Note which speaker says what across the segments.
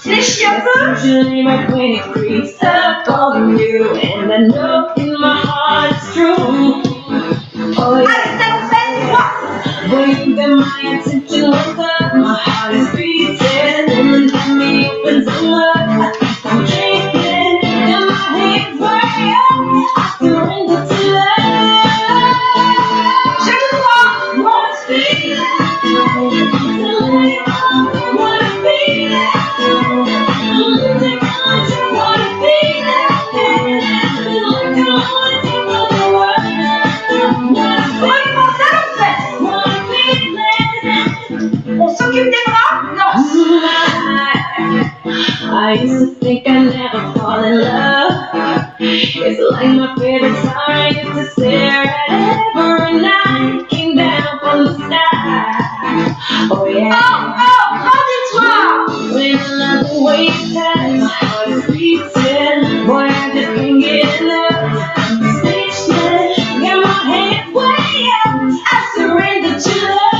Speaker 1: Réfléchis un peu.
Speaker 2: Usually my brain it creeps up on you, and I know in my heart it's true. Oh yeah.
Speaker 1: Allez, ça nous fait 3.
Speaker 2: When you my attention was up, my heart is beating, and let me open some up. I'm drinking, and my hands way up. I surrender to love.
Speaker 1: Je te crois.
Speaker 2: Wanna feel it, wanna feel it. I'm losing control, wanna feel it. Wanna feel the world.
Speaker 1: Comment ça nous fait?
Speaker 2: Wanna feel it.
Speaker 1: On s'occupe des bras? Non.
Speaker 2: I used to think I never fall in love. It's like my favorite song. I used to stare at every night. Came down from the sky. Oh yeah.
Speaker 1: Oh, rendez-toi.
Speaker 2: When another wave passes, my heart is beating. Boy, I just can't get enough. I'm speechless. Got my hands way up. I surrender to love.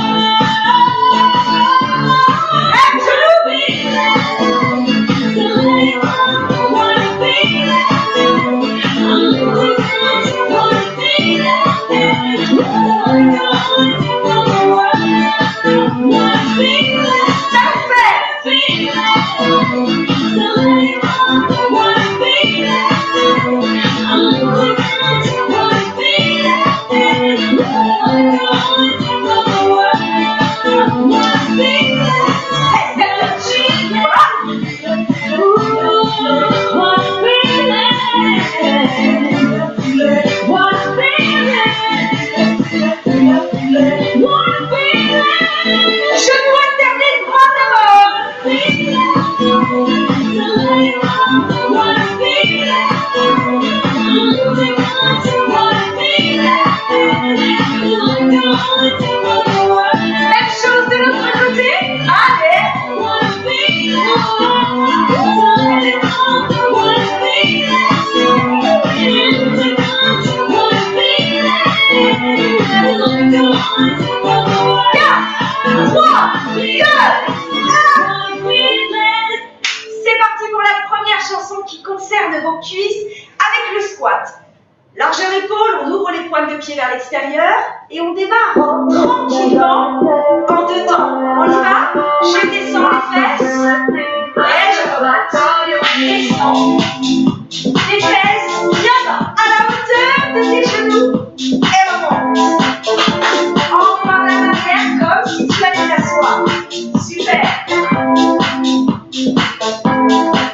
Speaker 1: Même chose de l'autre côté. Allez. C'est parti pour la première chanson qui concerne vos cuisses avec le squat. Largeur épaule, on ouvre les pointes de pied vers l'extérieur et on démarre tranquillement en deux temps. On y va? Je descends les fesses et je remonte. Descends les fesses bien bas, à la hauteur de tes genoux et remonte. Encore la main arrière comme si tu allais t'asseoir. Super.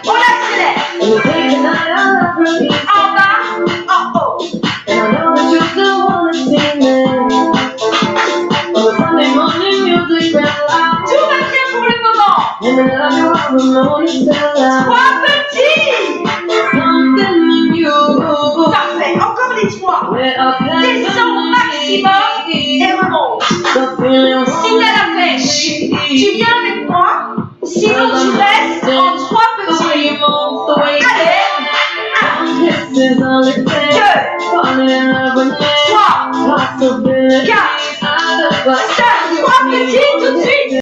Speaker 1: On accélère. En bas, en haut. Tout va bien pour le moment. 3 petits. Parfait. Encore les 3. Descends au maximum et remonte. Signal à pêche. Tu viens avec moi. Sinon tu restes en 3 petits. Allez. 1, 2, 3, 4, 5, 3 petits tout de suite.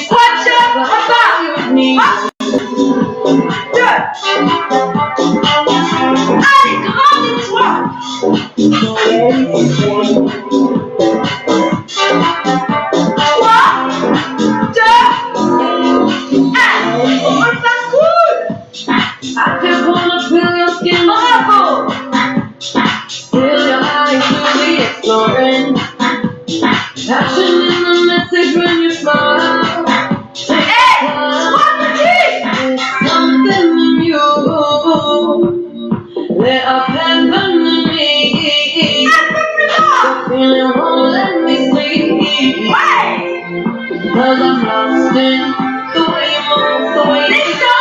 Speaker 1: Squat jump, en bas. 2. Allez, grande étoile. 3, 2, 1. On repasse cool.
Speaker 2: I just wanna feel your skin,
Speaker 1: Bravo.
Speaker 2: feel your eyes really exploring. Passion in the message when you smile.
Speaker 1: Hey, 3 petits.
Speaker 2: There's something in you. Lit up heaven in me.
Speaker 1: Un peu plus bas.
Speaker 2: The feeling won't let me sleep.
Speaker 1: Ouais.
Speaker 2: 'Cause I'm lost in the way you move, the way you
Speaker 1: Descends.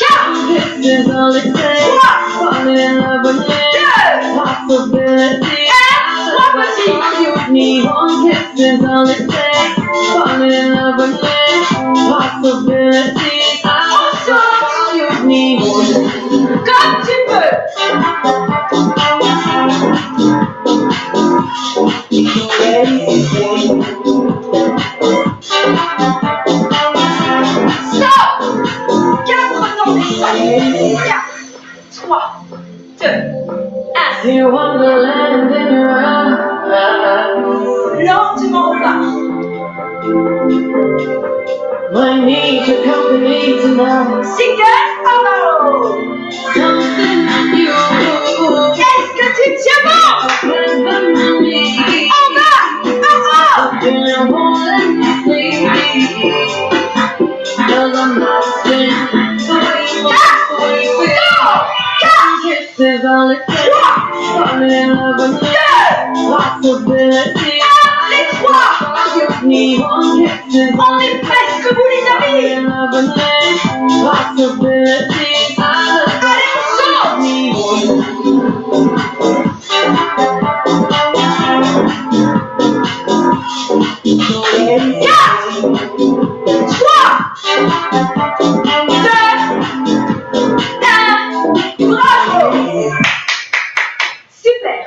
Speaker 1: 4,
Speaker 2: This is all it takes.
Speaker 1: 3,
Speaker 2: Falling in love with me.
Speaker 1: 2,
Speaker 2: Possibility.
Speaker 1: 1. 3 petits.
Speaker 2: You with me. One kiss is all it takes. Falling in love with me. Possibility. You with me.
Speaker 1: Comme tu peux.
Speaker 2: Ready?
Speaker 1: Stop! 4 temps d'espace. 4, 3, 2, 1.
Speaker 2: You wonderland in your eyes.
Speaker 1: Lentement au bas.
Speaker 2: I need your company tonight.
Speaker 1: Single solo.
Speaker 2: Something you
Speaker 1: Est-ce que tu tiens bon?
Speaker 2: remember me.
Speaker 1: En bas, en haut.
Speaker 2: When I won't let you sleep. 'Cause I'm lost in the way you feel. Kisses on the face. I'm in love with possibilities.
Speaker 1: Les 3.
Speaker 2: Give me one kisses
Speaker 1: On
Speaker 2: on
Speaker 1: est presque bout les amis.
Speaker 2: in love with possibilities.
Speaker 1: Allez, on saute. 4, 3, 2, 1. Bravo. Super.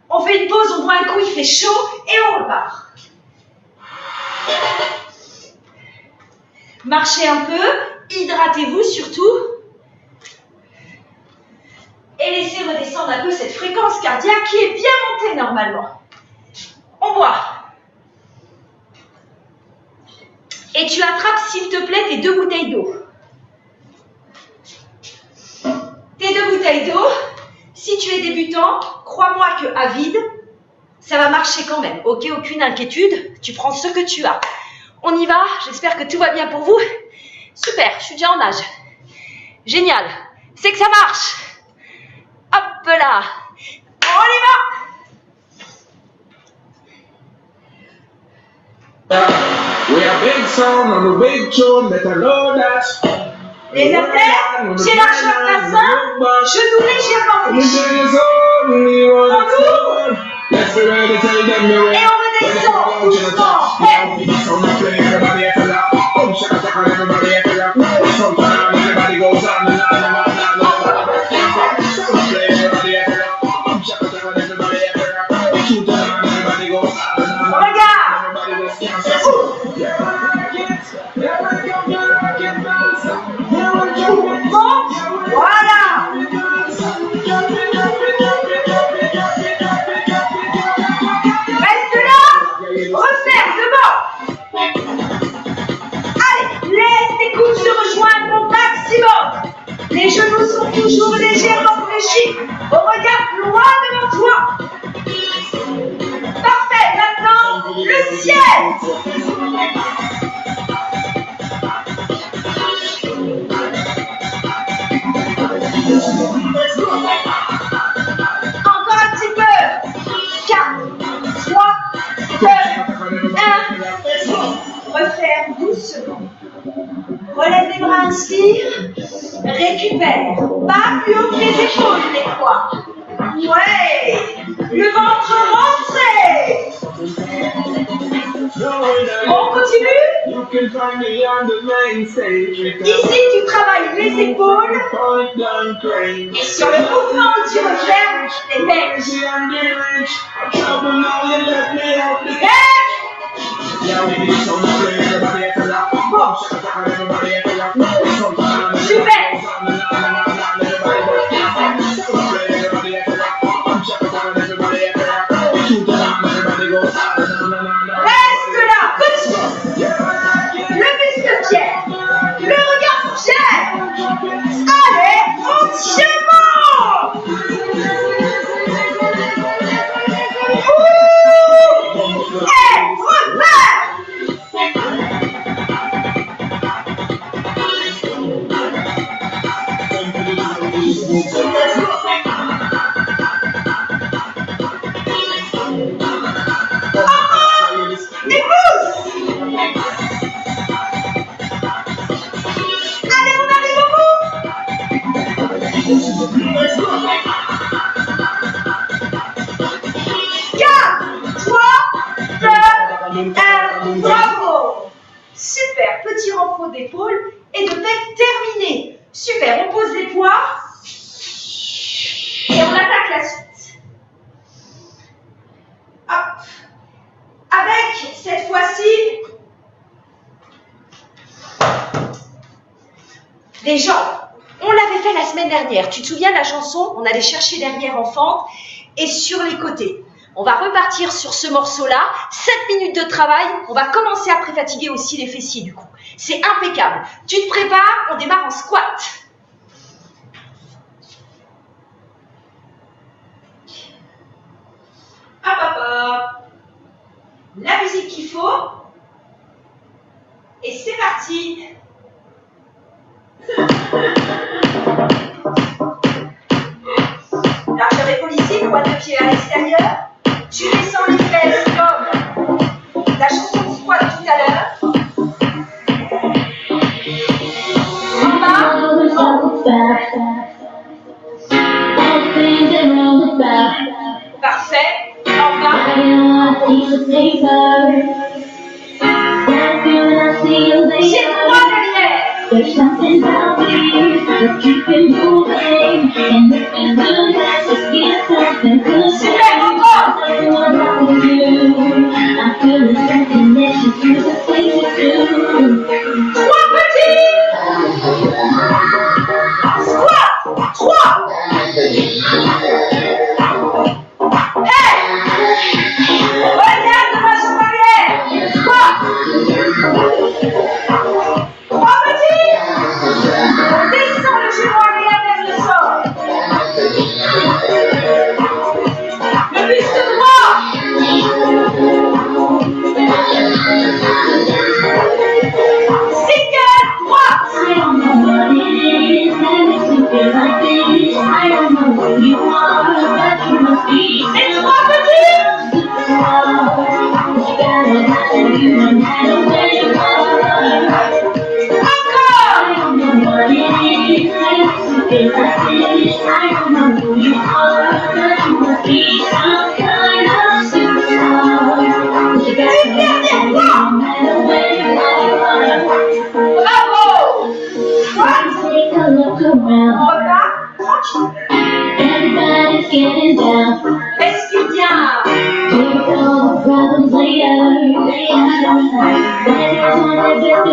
Speaker 1: On fait une pause, on boit un coup, il fait chaud et on repart. Marchez un peu, hydratez-vous surtout. Et laissez redescendre un peu cette fréquence cardiaque qui est bien montée normalement. On boit. Et tu attrapes, s'il te plaît, tes 2 bouteilles d'eau. Tes 2 bouteilles d'eau, si tu es débutant, crois-moi qu'à vide, ça va marcher quand même. Ok, aucune inquiétude, tu prends ce que tu as. On y va, j'espère que tout va bien pour vous. Super, je suis déjà en nage. Génial, c'est que ça marche. Hop là, on y va.
Speaker 3: We are big sound on a big tune, better know that.
Speaker 1: Les athlètes, j'ai l'argent à bassin, genoux légèrement fléchis. On ouvre
Speaker 3: Let's be ready to tell them the way.
Speaker 1: et on redescend doucement. Hey.
Speaker 3: Everybody have to laugh. Oh, shut up, everybody have to laugh. Sometimes everybody goes on and on and on and on. Everybody have to laugh. Oh, shut up, everybody have to laugh. Sometimes everybody goes on and on.
Speaker 1: Regarde.
Speaker 3: Everybody just can't stop.
Speaker 1: Monte, voilà. Reste là, referme devant. Allez, laisse tes coudes se rejoindre au maximum. Les genoux sont toujours légèrement fléchis. Regarde loin devant toi. Parfait, maintenant, le ciel. Encore un petit peu. 4, 3, 2, 1. Referme doucement. Relève les bras, inspire. Récupère. Pas plus haut que les épaules, les fois. Ouais. Le ventre rentré. On continue.
Speaker 3: You can find me on the main stage.
Speaker 1: Ici, tu travailles les épaules.
Speaker 3: Point down crane.
Speaker 1: Et sur le mouvement où tu refermes les pecs.
Speaker 3: Crazy and the rich. Trouble now you let me help the
Speaker 1: Pecs.
Speaker 3: Yeah, we need some play. Everybody have to laugh.
Speaker 1: Bon.
Speaker 3: Shut up, everybody have to laugh. Sometimes
Speaker 1: Super.
Speaker 3: everybody goes on and on and on and on. Everybody goes on. Everybody have to laugh. Shut up, everybody have to laugh. Sometimes everybody goes on and on and on.
Speaker 1: Reste là. Continue. Le buste tiers. Le regard fier. Allez, entièrement. Ouh. Et repère. Et pousse. Allez, on arrive au bout. 4, 3, 2, 1. Bravo. Super. Petit renfort d'épaule et de pecs terminé. Super. On pose les poids et on attaque la suite. Hop. Avec cette fois-ci Les jambes. On l'avait fait la semaine dernière. Tu te souviens de la chanson? On allait chercher derrière en fente et sur les côtés. On va repartir sur ce morceau-là. 7 minutes de travail. On va commencer à préfatiguer aussi les fessiers du coup. C'est impeccable. Tu te prépares, on démarre en squat. Hop, hop, hop. La musique qu'il faut. Et c'est parti. Largeur épaule ici, pointe de pied à l'extérieur. Tu descends les fesses comme la chanson de squat tout à l'heure. En bas. Parfait. En bas. J'ai droit derrière.
Speaker 2: There's something about you that keeping moving, and if you do that, just get something good.
Speaker 1: Super, encore.
Speaker 2: What I can do, I'm feeling something that you do the things you do.
Speaker 1: 3 petits. Squat. 3. Hey. Regarde devant son arrière. Squat. 3 petits. On descend le genou arrière vers le sol. Le buste droit. Single droite.
Speaker 2: I don't know what it is that makes me feel like this. I don't know who you are, but you must be
Speaker 1: Les 3 petits.
Speaker 2: you gotta have to do no matter where you are.
Speaker 1: Encore.
Speaker 2: I don't know what it is that makes me feel like this. I don't know who you are, but you must be some kind of superstar. You gotta have to do no matter where you are.
Speaker 1: Bravo. Squat.
Speaker 2: Take a look around.
Speaker 1: Repart. Tranquille.
Speaker 2: Everybody's getting down.
Speaker 1: Respire bien.
Speaker 2: Take all the problems later.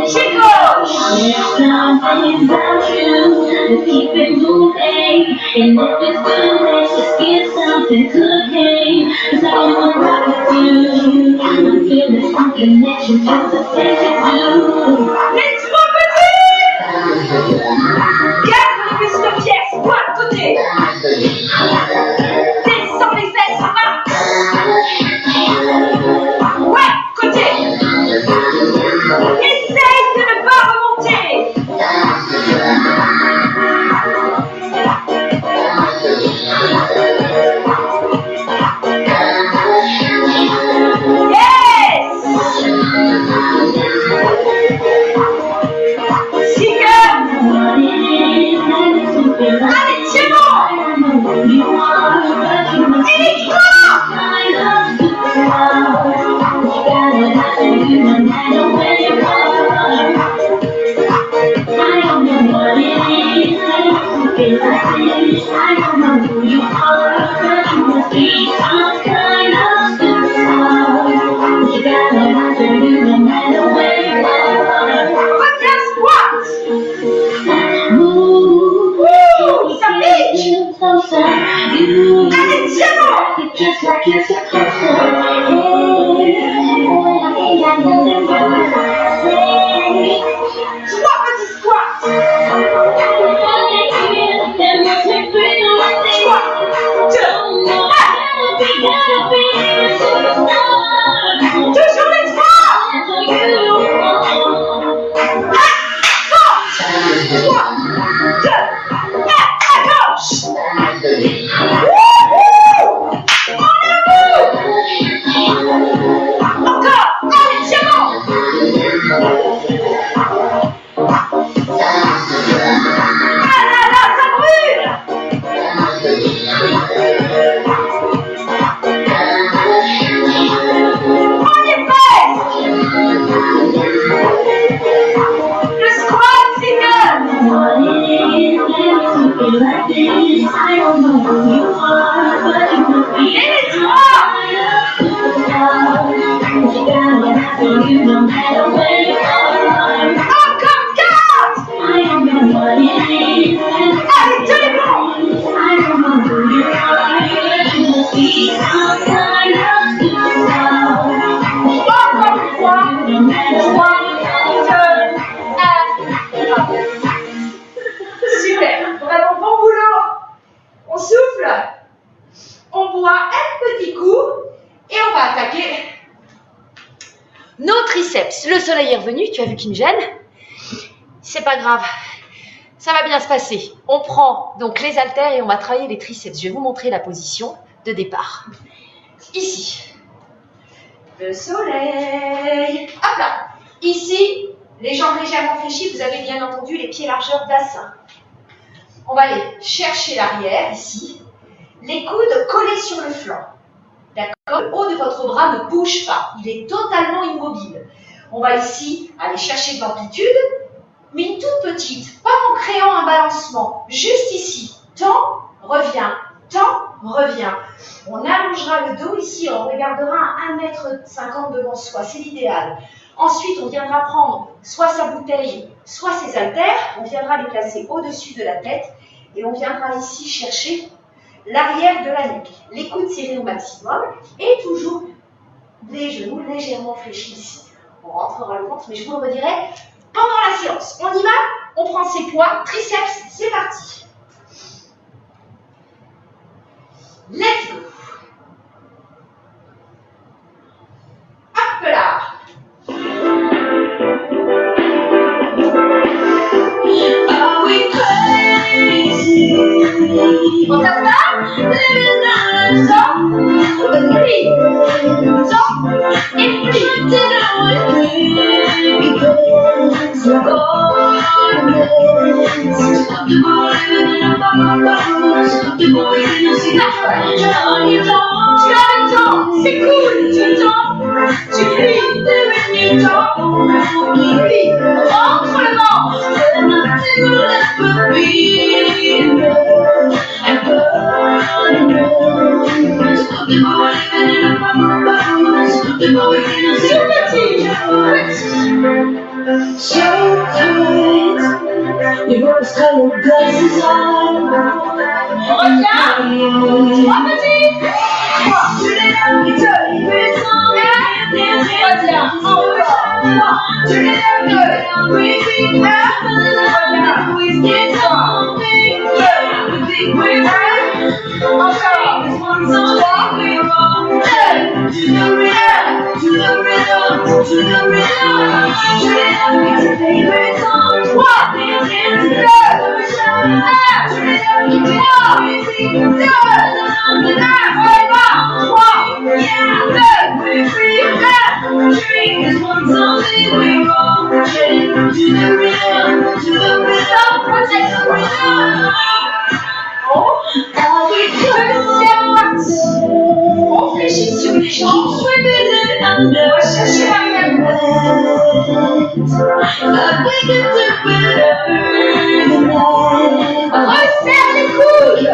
Speaker 1: Chez gauche.
Speaker 2: There's something about you to keep it moving. And if it's good, let's just get something cooking. 'Cause I wanna rock with you. I'm feeling something that you do the things you do.
Speaker 1: Les 3 petits. Garde le buste de pied. Squat côté. Descends les fesses. Marche. Ouais, côté. Essaye de ne pas remonter. Yes. Single. Allez, c'est bon. Et les 3.
Speaker 2: I don't know who you are, but you must be some kind of superstar. You gotta have to do no matter where you are.
Speaker 1: Reviens squat.
Speaker 2: Move,
Speaker 1: Wouh, ça pique.
Speaker 2: you closer. You
Speaker 1: Allez, c'est bon.
Speaker 2: just like you're supposed to. Hey, I know that you're gonna say.
Speaker 1: 3 petits squats. 2. Toujours les 3. 3, 2, 1, à gauche. Wouhou. On est debout. Encore. Allez, c'est bon. Ah là là, ça brûle. On y est presque. Le squat, single.
Speaker 2: I don't know who you are, but you must be
Speaker 1: Et les 3.
Speaker 2: you gotta have to do no matter where you are.
Speaker 1: Encore 4.
Speaker 2: I don't know what it
Speaker 4: triceps. Le soleil est revenu, tu as vu qu'il me gêne? C'est pas grave, ça va bien se passer. On prend donc les haltères et on va travailler les triceps. Je vais vous montrer la position de départ. Ici, le soleil. Hop là. Ici, les jambes légèrement fléchies, vous avez bien entendu les pieds largeur bassin. On va aller chercher l'arrière, ici. Les coudes collés sur le flanc. D'accord? Le haut de votre bras ne bouge pas. Il est totalement immobile. On va ici aller chercher de l'amplitude, mais une toute petite, pas en créant un balancement. Juste ici. Tend, revient. Tend, revient. On allongera le dos ici, on regardera à 1,50 m devant soi. C'est l'idéal. Ensuite, on viendra prendre soit sa bouteille, soit ses haltères. On viendra les placer au-dessus de la tête et on viendra ici chercher l'arrière de la nuque. Les coudes serrés au maximum et toujours les genoux légèrement fléchis ici. On rentrera le ventre, mais je vous le redirai pendant la séance. On y va, on prend ses poids, triceps, c'est parti. Let's go. Hop là.
Speaker 2: Are we crazy?
Speaker 4: On tape là.
Speaker 2: Living on
Speaker 4: Top. Plie. Top. Et plie. Tu as le temps, c'est cool. Tu tends, tu plies. Tu plie. Rentre le ventre.
Speaker 2: So tight, your rose-colored glasses on.
Speaker 4: Reviens. 3 petits. On fléchit sur les jambes. On va chercher l'arrière. Resserre les coudes.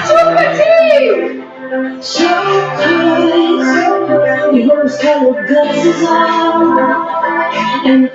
Speaker 4: Tout petit.
Speaker 2: So tight, your rose-colored glasses on. And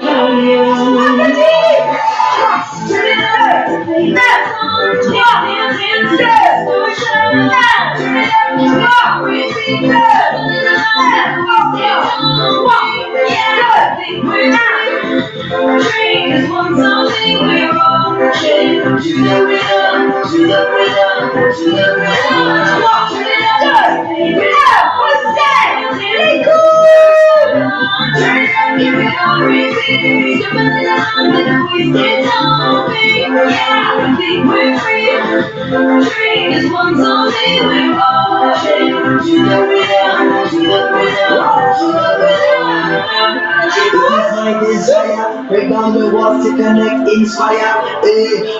Speaker 5: break down the walls to connect, inspire.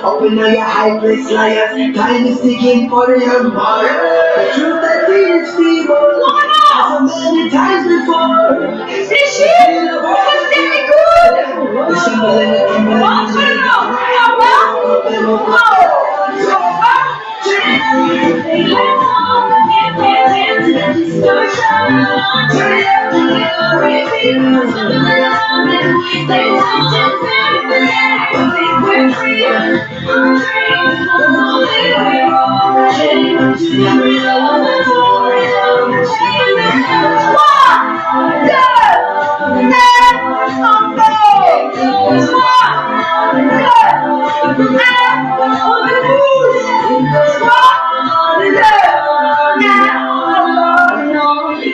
Speaker 5: Open all your high place liars. Time is ticking for the empire. The truth that is feeble. As so many times before.
Speaker 4: Fléchis. Resserre les coudes.
Speaker 5: The symbol in the image.
Speaker 4: Rentre le ventre.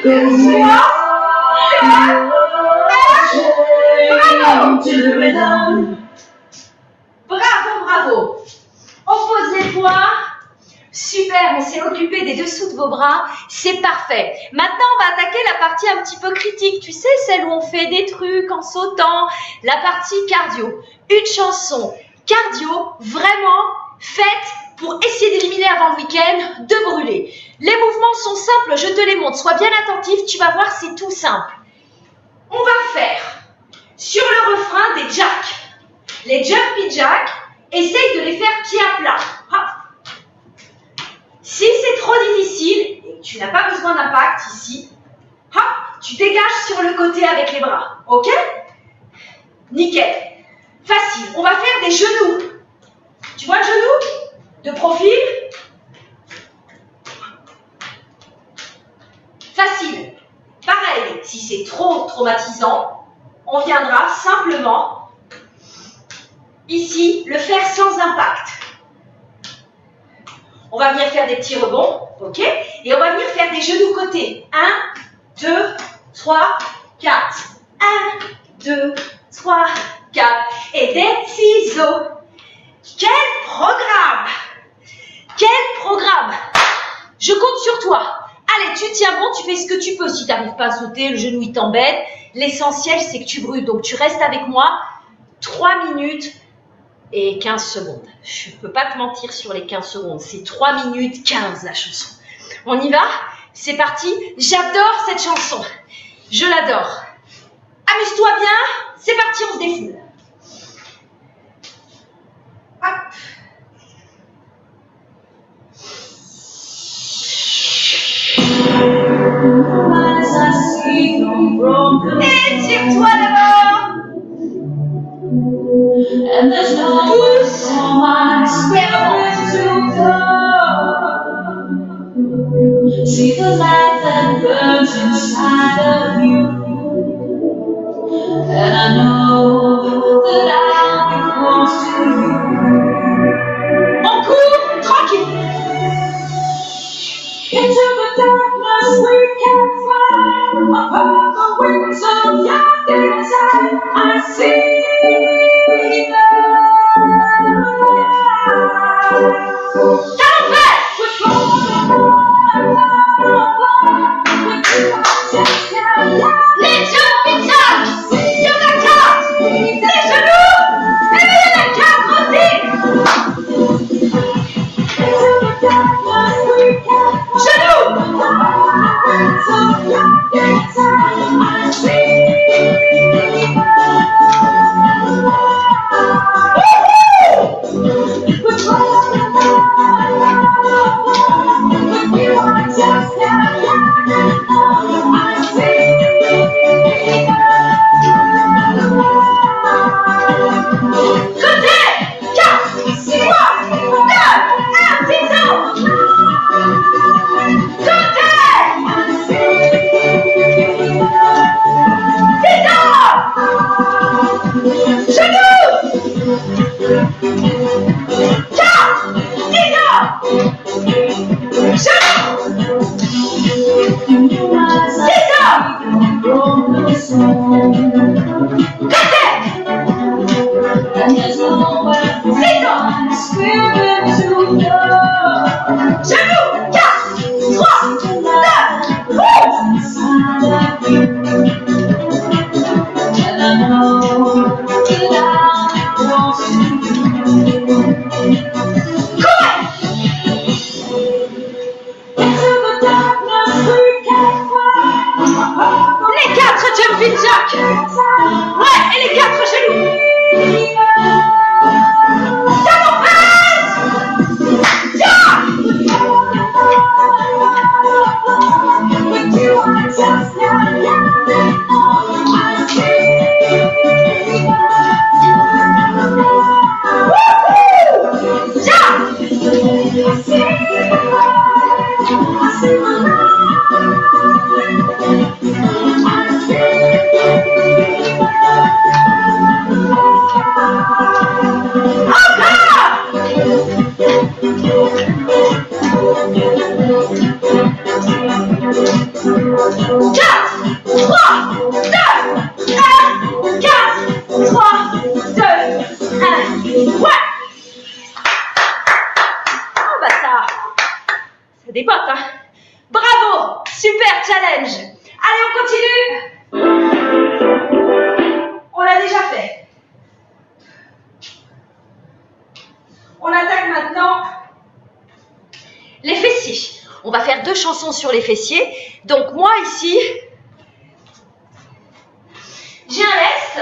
Speaker 2: To the rhythm.
Speaker 4: Bravo, bravo. On pose les poings. Super, on s'est occupé des dessous de vos bras. C'est parfait. Maintenant, on va attaquer la partie un petit peu critique. Tu sais, celle où on fait des trucs en sautant. La partie cardio. Une chanson cardio vraiment faite pour essayer d'éliminer avant le week-end, de brûler. Les mouvements sont simples, je te les montre. Sois bien attentif, tu vas voir, c'est tout simple. On va faire sur le refrain des jacks. Les jumpy jacks, essaye de les faire pied à plat. Hop. Si c'est trop difficile et que tu n'as pas besoin d'impact ici, hop, tu dégages sur le côté avec les bras. Ok? Nickel. Facile. On va faire des genoux. Tu vois le genou? De profil. Facile. Pareil, si c'est trop traumatisant, on viendra simplement ici le faire sans impact. On va venir faire des petits rebonds, ok? Et on va venir faire des genoux côté. 1, 2, 3, 4. 1, 2, 3, 4. Et des ciseaux. Quel programme! Quel programme! Je compte sur toi. Allez, tu tiens bon, tu fais ce que tu peux. Si tu n'arrives pas à sauter, le genou il t'embête. L'essentiel, c'est que tu brûles. Donc, tu restes avec moi 3 minutes et 15 secondes. Je ne peux pas te mentir sur les 15 secondes. C'est 3 minutes 15 la chanson. On y va? C'est parti. J'adore cette chanson. Je l'adore. Amuse-toi bien. C'est parti, on se défoule. Hop. Étire-toi d'abord.
Speaker 2: And there's no one for my spirit to go. See the light that burns inside of you. And I know that I'll be close to you.
Speaker 4: On court, tranquille.
Speaker 2: Into the darkness we can fly. Above the wings of your desire, I see the
Speaker 4: Les jumpy jacks. Il y en a 4. Les genoux. Et il y en a 4 aussi. Genoux.
Speaker 2: And there's nowhere for my spirit to go.
Speaker 4: Genoux. 4, 3, 2, 1.
Speaker 2: Inside of you. And I know that I'll be close to you. Into the darkness we can fly.
Speaker 4: Les 4 jumpy jacks. Ouais, et les 4 genoux. Talons pattes. Yeah.
Speaker 2: With you I just can't get I see.
Speaker 4: Encore.
Speaker 1: Ouais. Oh bah ça dépote, hein. Bravo, super challenge. Allez, on continue. On l'a déjà fait. On attaque maintenant les fessiers. On va faire 2 chansons sur les fessiers. Donc moi ici, j'ai un lest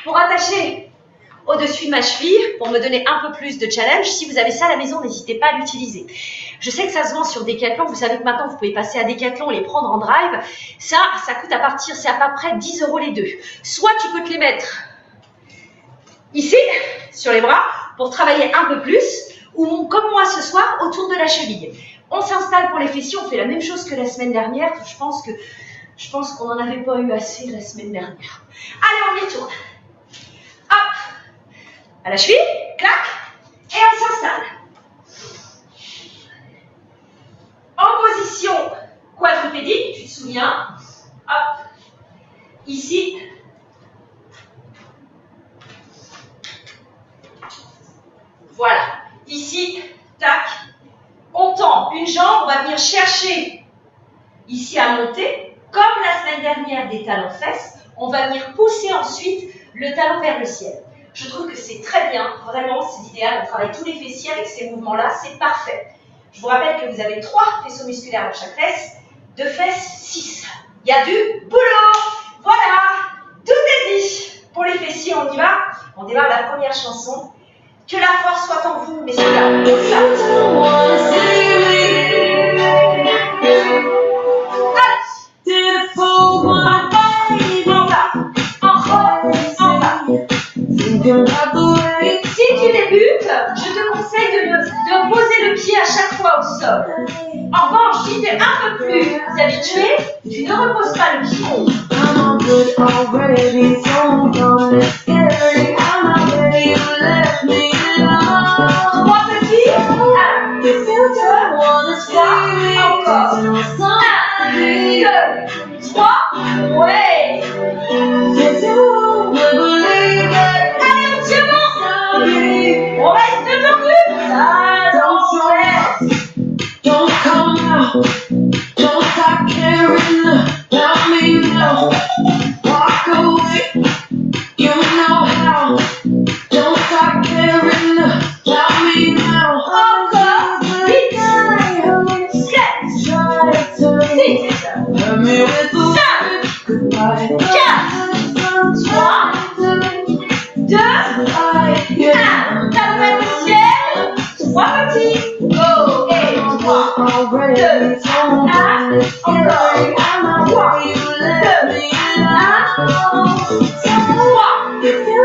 Speaker 1: pour attacher au-dessus de ma cheville pour me donner un peu plus de challenge. Si vous avez ça à la maison, n'hésitez pas à l'utiliser. Je sais que ça se vend sur Decathlon. Vous savez que maintenant, vous pouvez passer à Decathlon et les prendre en drive. Ça coûte c'est à peu près 10 € les 2. Soit tu peux te les mettre ici, sur les bras, pour travailler un peu plus, ou comme moi ce soir, autour de la cheville. On s'installe pour les fessiers, on fait la même chose que la semaine dernière. Je pense qu'on n'en avait pas eu assez la semaine dernière. Allez, on y retourne. Hop, à la cheville, clac, et on s'installe. En position quadrupédique, tu te souviens, hop, ici. Voilà, ici, tac, on tend une jambe, on va venir chercher ici à monter, comme la semaine dernière des talons fesses, on va venir pousser ensuite le talon vers le ciel. Je trouve que c'est très bien, vraiment c'est l'idéal, on travaille tous les fessiers avec ces mouvements-là, c'est parfait. Je vous rappelle que vous avez 3 faisceaux musculaires dans chaque fesse, 2 fesses, 6. Il y a du boulot. Voilà, tout est dit. Pour les fessiers, on y va. On démarre la première chanson. Que la force soit en vous, messieurs. Si tu débutes, je te conseille de poser le pied à chaque fois au sol. En revanche, si tu es un peu plus habitué, tu ne reposes pas le pied. 3 petits. 1, 2, 3, encore. 1, 2, 3, ouais. Allez, on tient bon. On reste tendu.
Speaker 2: Don't come out, don't stop caring about me now. Walk away, you know how. Don't stop caring about me now.
Speaker 1: Encore. 8, 7, 6,
Speaker 2: Hurt me with a word, goodbye.
Speaker 1: 4, 3, 2, 1. Talon vers le ciel. 3 petits. Go. Et 3, 2, 1. Encore. 3, 2, 1.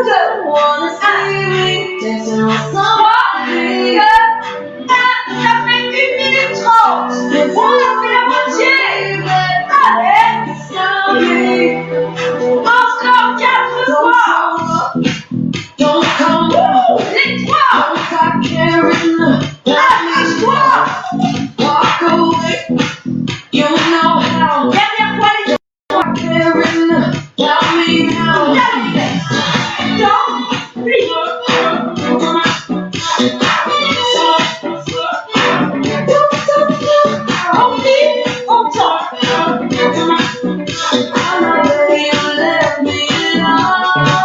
Speaker 1: Ça fait 1 minute 30. On a fait la moitié. Allez. Encore 4 fois.
Speaker 2: Don't come out,
Speaker 1: Les 3.
Speaker 2: don't stop caring
Speaker 1: Arrache-toi.
Speaker 2: walk away, you know how.
Speaker 1: Dernière fois les 3.
Speaker 2: Caring about me now.
Speaker 1: Dans. Plie. On plie. On tend.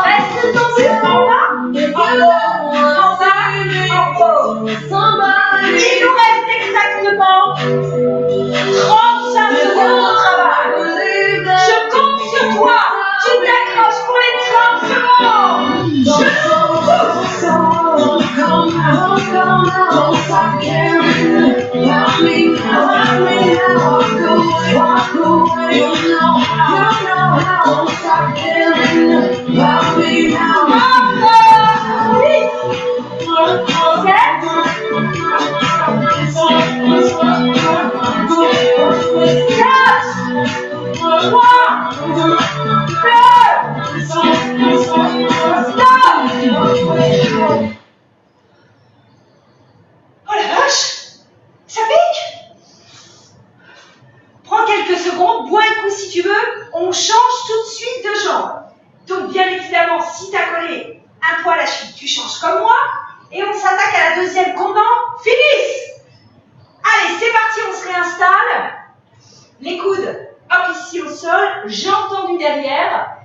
Speaker 1: Reste dans ce temps-là. En bas, en haut. Il nous reste exactement 35 secondes de travail. Je compte sur toi. Tu t'accroches pour les 30 secondes. Encore. 8, 7, 3, 2, stop. Oh la vache, ça pique. Prends quelques secondes, si tu veux, on change tout de suite de jambe. Donc bien évidemment, si tu as collé un poil à la cheville, tu changes comme moi. Et on s'attaque à la deuxième combat. Finish! Allez, c'est parti, on se réinstalle. Les coudes, hop, ici au sol, jambes tendues derrière.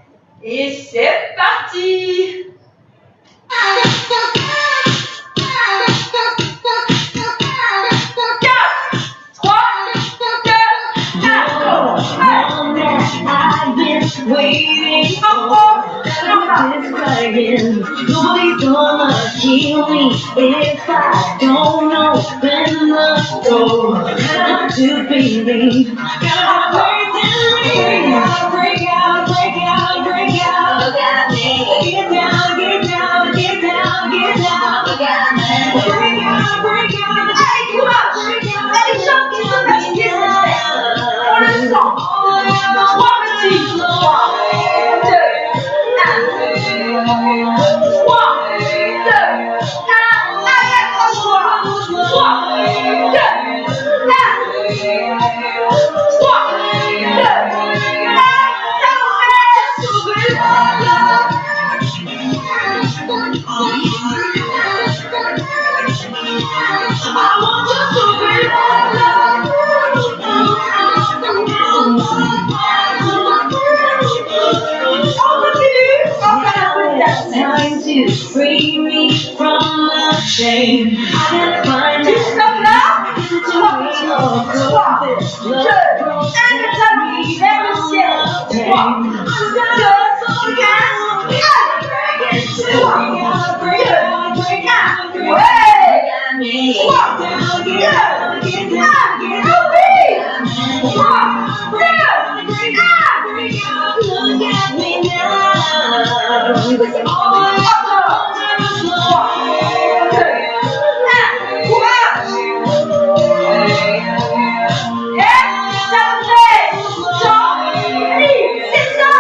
Speaker 1: Et c'est parti! 4, 3, 2, 1.
Speaker 2: Waiting for this again. Nobody's gonna kill me if I don't open the door. Got to believe. Gotta break out, break out, break out, break out. Look at me. Get down, get down, get down, get down. Look at me. Break out, break out.
Speaker 1: Allez, courage! Allez, jambes qui sont fatiguées, c'est vrai. On le sent. 3 petits. 3, 2, 1. 3, 2, 1. Allez, accroche-toi. 3, 2, 1. 3, 2, 1. Ça
Speaker 2: Time to free me from the shame. I can find
Speaker 1: Tu stoppes là. 3, 2, 1. Le talon vers le ciel. 3, 2, 1. Ouais! 3, 2, 1. Oublie! 3, 2, 1.
Speaker 2: Look at me now.
Speaker 1: Encore. 3, 2, 1. Courage! Et ça fait. Temps libre. C'est ça!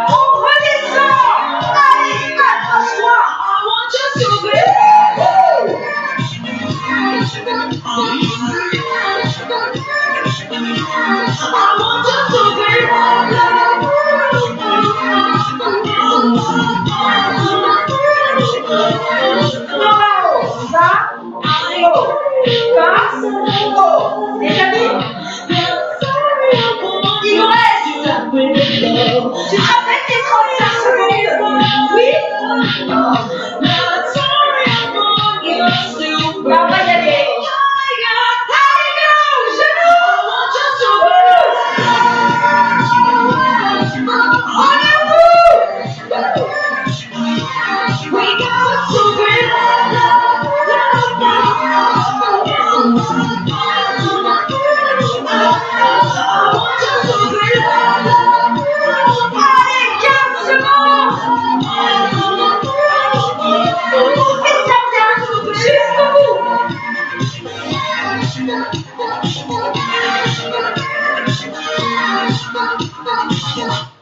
Speaker 1: On redescend! Allez, accroche-toi! I want you to be. Les amis, il nous reste. Tu te rappelles tes 35 secondes? Oui? Là, on va y aller. Allez, go! Genoux! On est au bout! Allez, 15 secondes! Et ça vient jusqu'au bout!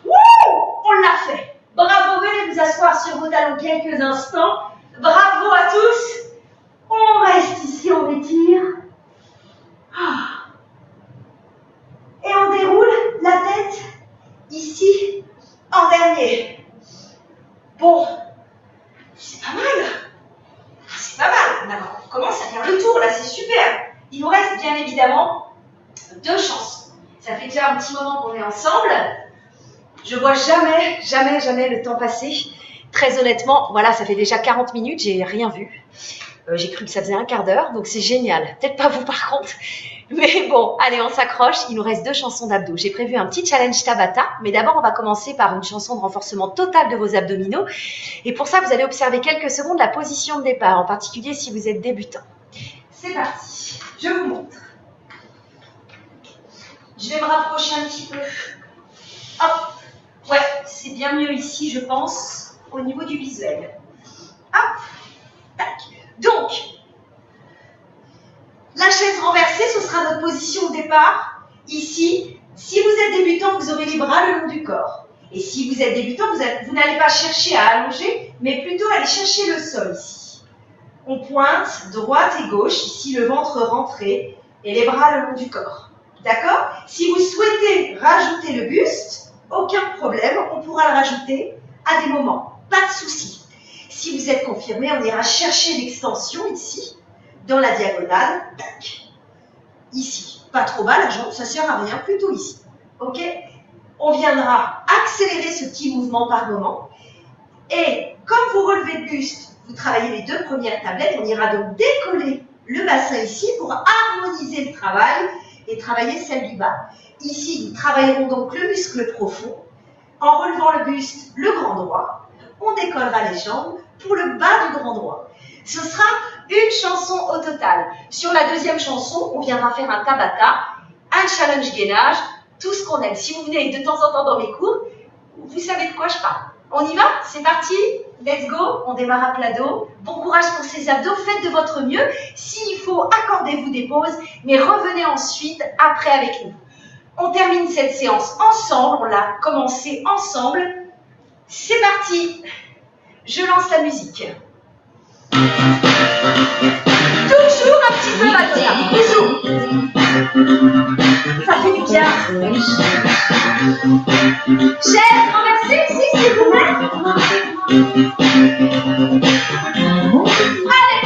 Speaker 1: Wouh! On l'a fait! Bravo, venez vous asseoir sur vos talons quelques instants. Bravo à tous! On reste ici, on étire. Ah. Et on déroule la tête ici en dernier. Bon, c'est pas mal. C'est pas mal. Maintenant, on commence à faire le tour là, c'est super. Il nous reste bien évidemment 2 chansons. Ça fait déjà un petit moment qu'on est ensemble. Je vois jamais le temps passer. Très honnêtement, voilà, ça fait déjà 40 minutes, j'ai rien vu. J'ai cru que ça faisait un quart d'heure, donc c'est génial. Peut-être pas vous par contre. Mais bon, allez, on s'accroche. Il nous reste 2 chansons d'abdos. J'ai prévu un petit challenge Tabata, mais d'abord, on va commencer par une chanson de renforcement total de vos abdominaux. Et pour ça, vous allez observer quelques secondes la position de départ, en particulier si vous êtes débutant. C'est parti. Je vous montre. Je vais me rapprocher un petit peu. Hop. Ouais, c'est bien mieux ici, je pense, au niveau du visuel. Hop. Tac. Donc, la chaise renversée, ce sera notre position de départ. Ici, si vous êtes débutant, vous aurez les bras le long du corps. Et si vous êtes débutant, vous n'allez pas chercher à allonger, mais plutôt aller chercher le sol ici. On pointe droite et gauche, ici le ventre rentré, et les bras le long du corps. D'accord? Si vous souhaitez rajouter le buste, aucun problème, on pourra le rajouter à des moments. Pas de souci. Si vous êtes confirmé, on ira chercher l'extension ici, dans la diagonale, tac, ici. Pas trop bas la jambe, ça sert à rien, plutôt ici. Ok? On viendra accélérer ce petit mouvement par moment. Et comme vous relevez le buste, vous travaillez les deux premières tablettes, on ira donc décoller le bassin ici pour harmoniser le travail et travailler celle du bas. Ici, nous travaillerons donc le muscle profond. En relevant le buste, le grand droit, on décollera les jambes pour le bas du grand droit. Ce sera une chanson au total. Sur la deuxième chanson, on viendra faire un tabata, un challenge gainage, tout ce qu'on aime. Si vous venez de temps en temps dans mes cours, vous savez de quoi je parle. On y va? C'est parti? Let's go! On démarre à plat dos. Bon courage pour ces abdos, faites de votre mieux. S'il faut, accordez-vous des pauses, mais revenez ensuite après avec nous. On termine cette séance ensemble, on l'a commencé ensemble. C'est parti! Je lance la musique. Toujours un petit peu Madonna. Bisous! Ça fait du bien. Chaise renversée ici, s'il vous plaît. Allez!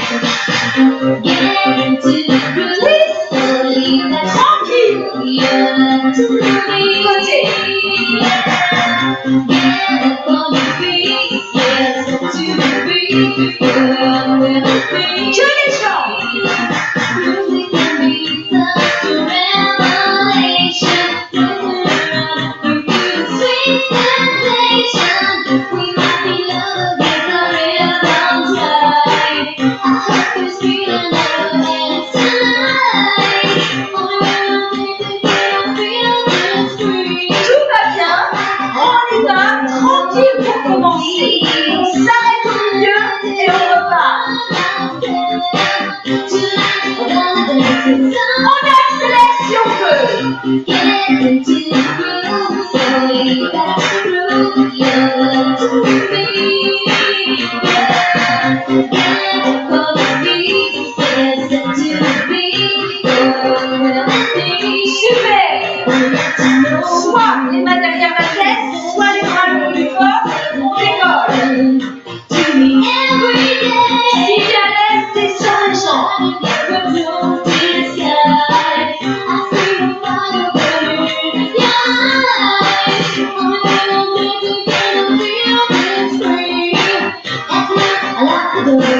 Speaker 1: Oui! Tranquille! Côté! Que les jambes! Tout va bien, on y va, tranquille pour commencer. On s'arrête au milieu et on repart. On accélère si on veut. Super! Soit les mains derrière la tête, soit les bras le long du corps, on décolle. Si t'es à l'aise, descends les jambes.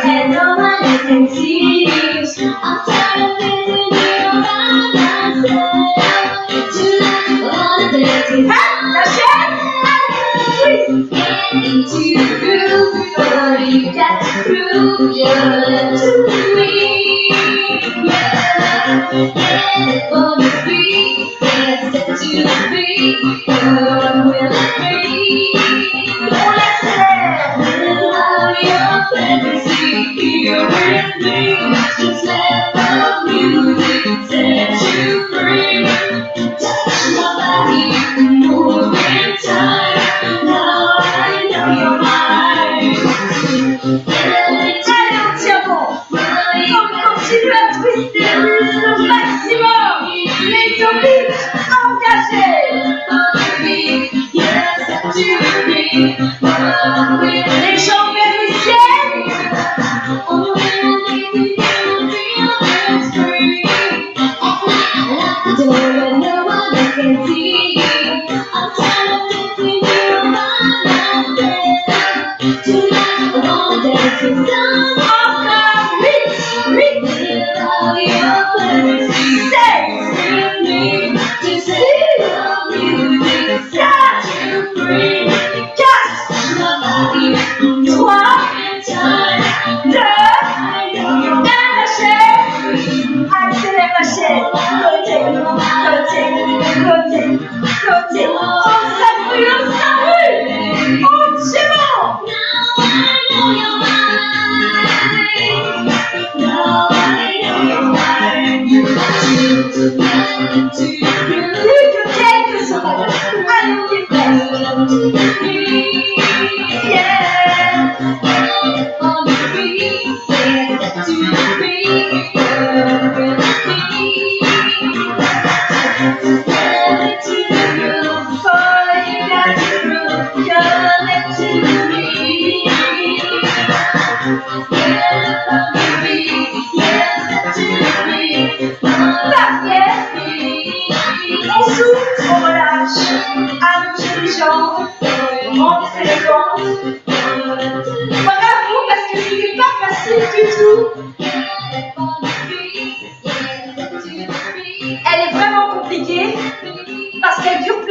Speaker 1: And no one can see you. I'm tired of living here by myself. Tonight I wanna dance with you. La chaîne. Oui. Get into the groove before you get through. You're to me. Yeah. Get on your feet. Dance to the beat. You're with me. On l'accélère. Allow your fantasy here with me. Just let the music set you free. Touch my body, move in time. Now I know you're mine. Allez, on tient bon. On continue à twister le muscle au maximum. Les obliques engagés. Yes, tu ris. Les jambes vers le ciel.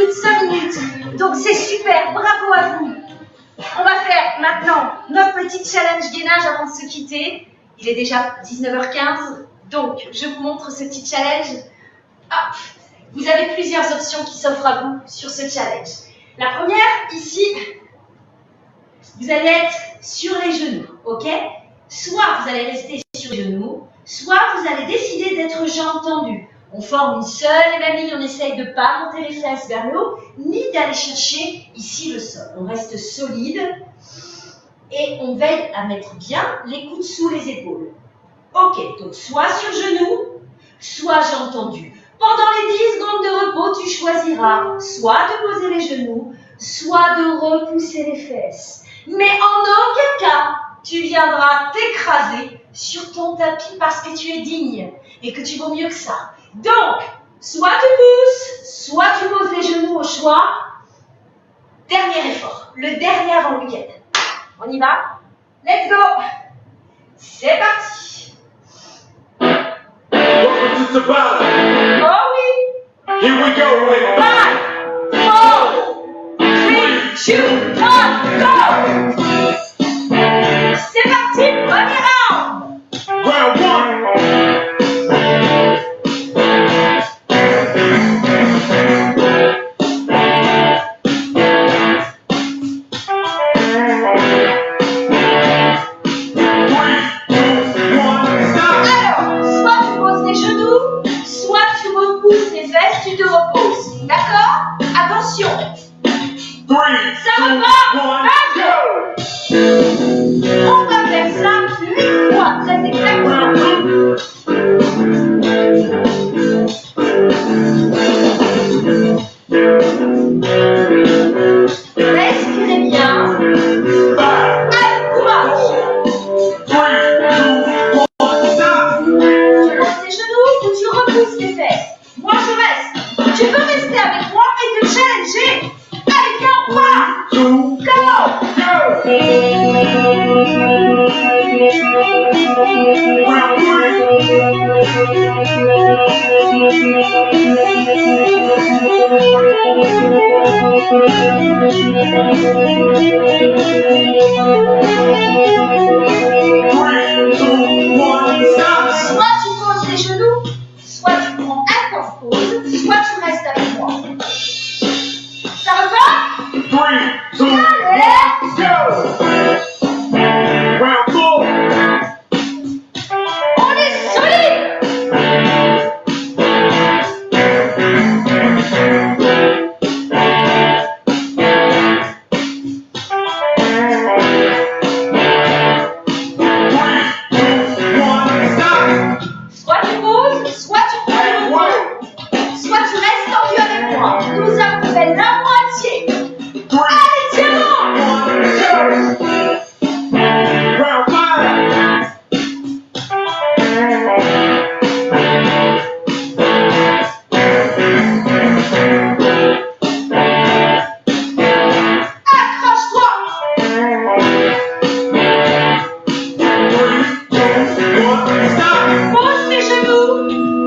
Speaker 1: plus de 5 minutes. Donc c'est super, bravo à vous. On va faire maintenant notre petit challenge gainage avant de se quitter. Il est déjà 19h15, donc je vous montre ce petit challenge. Ah, vous avez plusieurs options qui s'offrent à vous sur ce challenge. La première, ici, vous allez être sur les genoux, ok? Soit vous allez rester sur les genoux, soit vous allez décider d'être jambes tendues. On forme une seule et même ligne, on essaye de ne pas monter les fesses vers le haut, ni d'aller chercher ici le sol. On reste solide et on veille à mettre bien les coudes sous les épaules. Ok, donc soit sur genoux, soit jambes tendues. Pendant les 10 secondes de repos, tu choisiras soit de poser les genoux, soit de repousser les fesses. Mais en aucun cas, tu viendras t'écraser sur ton tapis parce que tu es digne et que tu vaux mieux que ça. Donc, soit tu pousses, soit tu poses les genoux au choix. Dernier effort, le dernier avant le week-end. On y va? Let's go! C'est parti!
Speaker 3: Welcome to Savannah.
Speaker 1: Oh oui!
Speaker 3: Here we go with
Speaker 1: 5, 4, 3, 2, 1, go! C'est parti, premier round!
Speaker 3: round one.
Speaker 1: Alors, soit tu poses les genoux, soit tu repousses les fesses, tu te reposes. D'accord? Attention!
Speaker 3: 3,
Speaker 1: Ça
Speaker 3: 2,
Speaker 1: repart!
Speaker 3: 1, go!
Speaker 1: On va faire ça 8 fois, très exactement. Respirez bien.
Speaker 3: 5,
Speaker 1: Allez, courage.
Speaker 3: 3, 2, 1, stop.
Speaker 1: Tu poses tes genoux ou tu repousses tes fesses. Moi, je reste. Tu peux rester avec moi et te challenger. Allez, viens, on part.
Speaker 3: 2,
Speaker 1: Go!
Speaker 3: round 3. Stop.
Speaker 1: Soit tu poses les genoux, soit tu prends un temps de pause, soit tu restes avec moi. Ça repart?
Speaker 3: 3, 2, 1,
Speaker 1: Allez!
Speaker 3: go! Round 4.
Speaker 1: On est solide! Soit tu poses, soit tu prends le repos, soit tu restes tendu avec moi. Nous avons fait la moitié. Allez, tiens-moi!
Speaker 3: Round 5.
Speaker 1: Accroche-toi!
Speaker 3: 3, 2, 1, stop.
Speaker 1: Pose tes genoux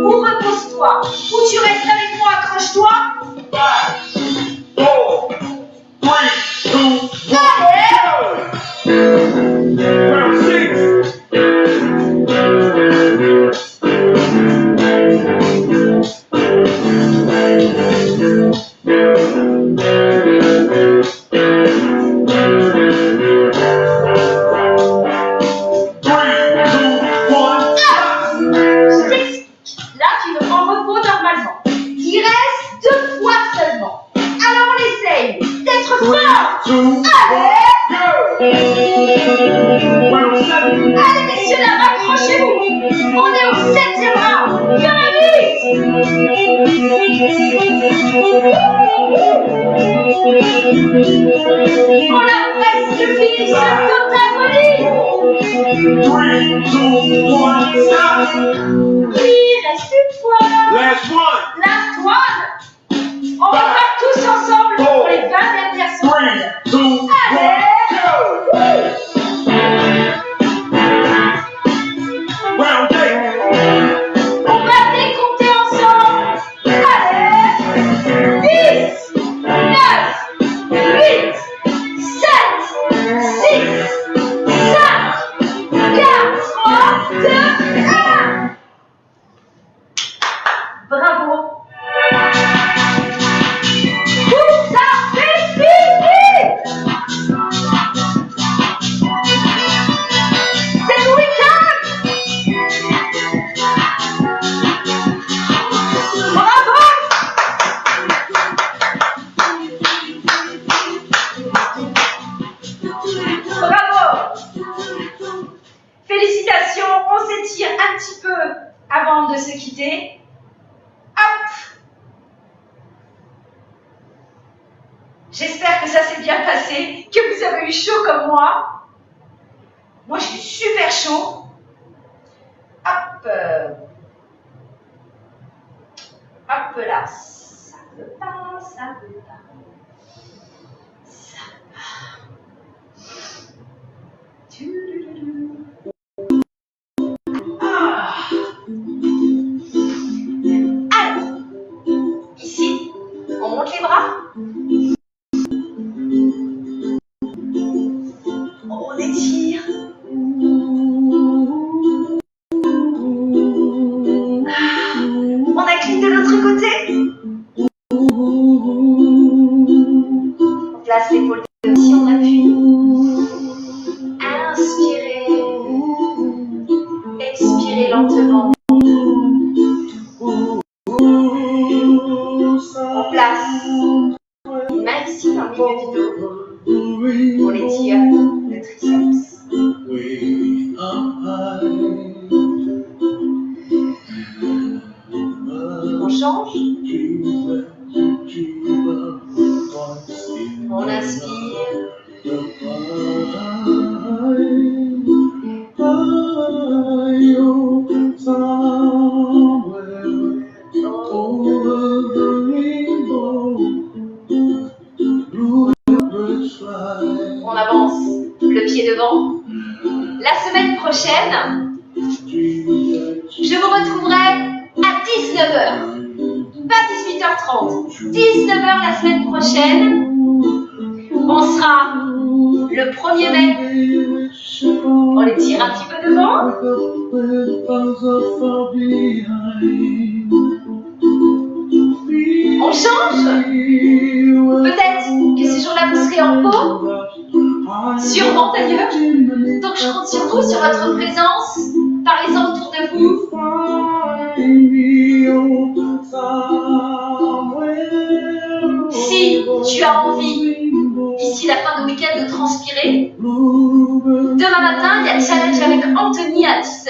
Speaker 1: ou repose-toi. Ou tu restes avec moi, accroche-toi.
Speaker 3: 5, 4, 3, 2, 1,
Speaker 1: Allez!
Speaker 3: go! Round 6.
Speaker 1: Je t'explique. Là, tu te prends repos normalement. Il reste 2 fois seulement. Alors on essaye d'être fort.
Speaker 3: 2, 1,
Speaker 1: Allez!
Speaker 3: go! Round 7.
Speaker 1: Allez, messieurs, dames, accrochez-vous. On est au 7e round. Bien on a presque fini ce totagonie.
Speaker 3: 3, 2, 1, stop.
Speaker 1: Il reste une fois.
Speaker 3: Last one.
Speaker 1: Last one. On repart tous ensemble pour les 20 dernières
Speaker 3: 3,
Speaker 1: secondes.
Speaker 3: 2, 1, go! Round 8.
Speaker 1: On va décompter ensemble. Allez! 10, J'espère que ça s'est bien passé, que vous avez eu chaud comme moi. Moi, j'ai eu super chaud. Hop. Hop là. Ça veut pas, ça veut pas. Ça veut pas. Ah. Alors, ici, on monte les bras. On étire. On incline de l'autre côté. On place l'épaule si on appuie. Inspirez. Expirez lentement. On place une main ici dans le milieu du dos. On étire le triceps. On change. On inspire. On avance le pied devant. La semaine prochaine, je vous retrouverai à 19h. Pas 18h30. 19h la semaine prochaine. On sera le 1er mai. On les tire un petit peu devant. On change. Peut-être que ce jour-là vous serez en peau. Sûrement d'ailleurs. Donc je compte sur vous, sur votre présence. Parlez-en autour de vous. Si tu as envie, d'ici la fin du week-end, de transpirer, demain matin, il y a le challenge avec Anthony à 10h.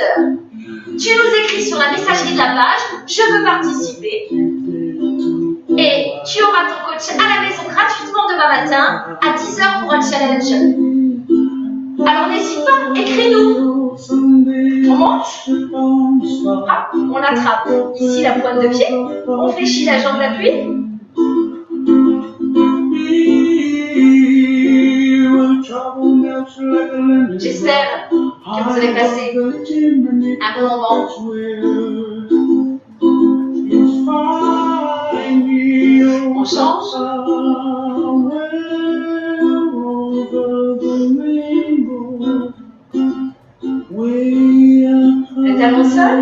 Speaker 1: Tu nous écris sur la messagerie de la page, je veux participer. Et tu auras ton coach à la maison gratuitement demain matin à 10h pour un challenge. Alors n'hésite pas, écris-nous. On monte. Hop, on attrape ici la pointe de pied. On fléchit la jambe d'appui. J'espère que vous avez passé un bon moment. On change. Le talon au sol.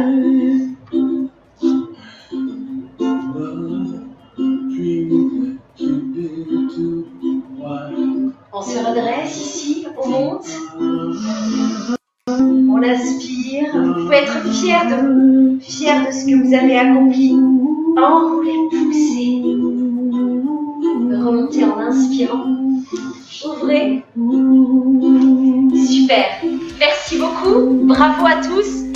Speaker 1: On se redresse ici, on monte. On inspire. Vous pouvez être fiers de ce que vous avez accompli. Enroulez, poussez. Remontez en inspirant. Ouvrez. Super. Merci beaucoup. Bravo à tous.